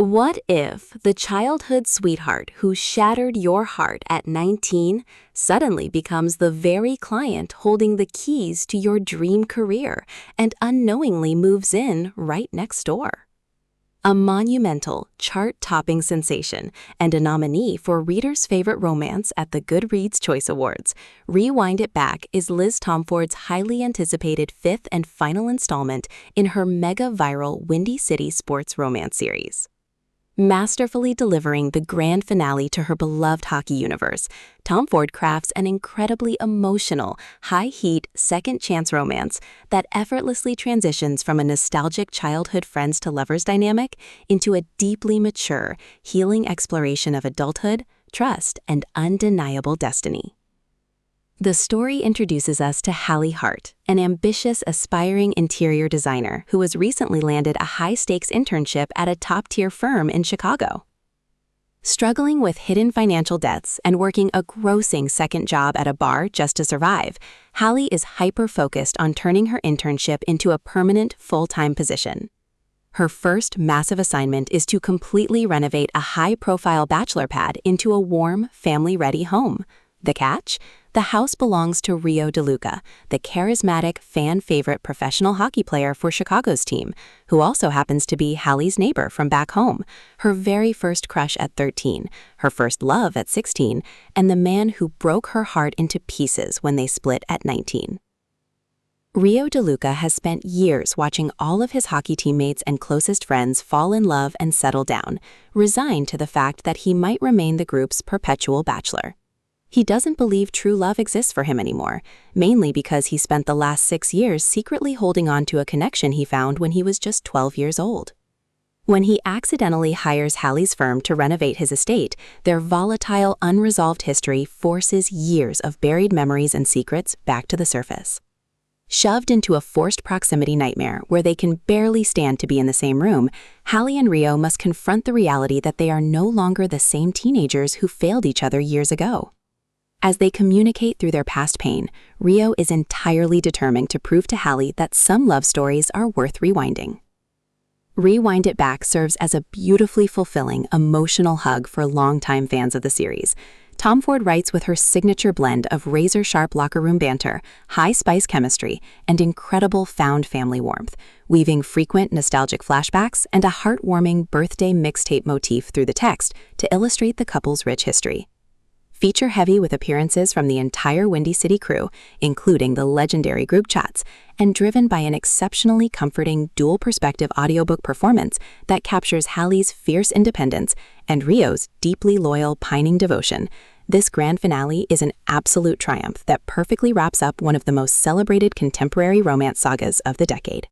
What if the childhood sweetheart who shattered your heart at 19 suddenly becomes the very client holding the keys to your dream career and unknowingly moves in right next door? A monumental, chart-topping sensation and a nominee for Reader's Favorite Romance at the Goodreads Choice Awards, Rewind It Back is Liz Tomforde's highly anticipated fifth and final installment in her mega-viral Windy City sports romance series. Masterfully delivering the grand finale to her beloved hockey universe, Tomforde crafts an incredibly emotional, high-heat, second-chance romance that effortlessly transitions from a nostalgic childhood friends-to-lovers dynamic into a deeply mature, healing exploration of adulthood, trust, and undeniable destiny. The story introduces us to Hallie Hart, an ambitious, aspiring interior designer who has recently landed a high-stakes internship at a top-tier firm in Chicago. Struggling with hidden financial debts and working a grossing second job at a bar just to survive, Hallie is hyper-focused on turning her internship into a permanent, full-time position. Her first massive assignment is to completely renovate a high-profile bachelor pad into a warm, family-ready home. The catch? The house belongs to Rio DeLuca, the charismatic, fan-favorite professional hockey player for Chicago's team, who also happens to be Hallie's neighbor from back home, her very first crush at 13, her first love at 16, and the man who broke her heart into pieces when they split at 19. Rio DeLuca has spent years watching all of his hockey teammates and closest friends fall in love and settle down, resigned to the fact that he might remain the group's perpetual bachelor. He doesn't believe true love exists for him anymore, mainly because he spent the last 6 years secretly holding on to a connection he found when he was just 12 years old. When he accidentally hires Hallie's firm to renovate his estate, their volatile, unresolved history forces years of buried memories and secrets back to the surface. Shoved into a forced proximity nightmare where they can barely stand to be in the same room, Hallie and Rio must confront the reality that they are no longer the same teenagers who failed each other years ago. As they communicate through their past pain, Rio is entirely determined to prove to Hallie that some love stories are worth rewinding. Rewind It Back serves as a beautifully fulfilling, emotional hug for longtime fans of the series. Tomforde writes with her signature blend of razor-sharp locker room banter, high-spice chemistry, and incredible found family warmth, weaving frequent nostalgic flashbacks and a heartwarming birthday mixtape motif through the text to illustrate the couple's rich history. Feature-heavy with appearances from the entire Windy City crew, including the legendary group chats, and driven by an exceptionally comforting dual-perspective audiobook performance that captures Hallie's fierce independence and Rio's deeply loyal, pining devotion, this grand finale is an absolute triumph that perfectly wraps up one of the most celebrated contemporary romance sagas of the decade.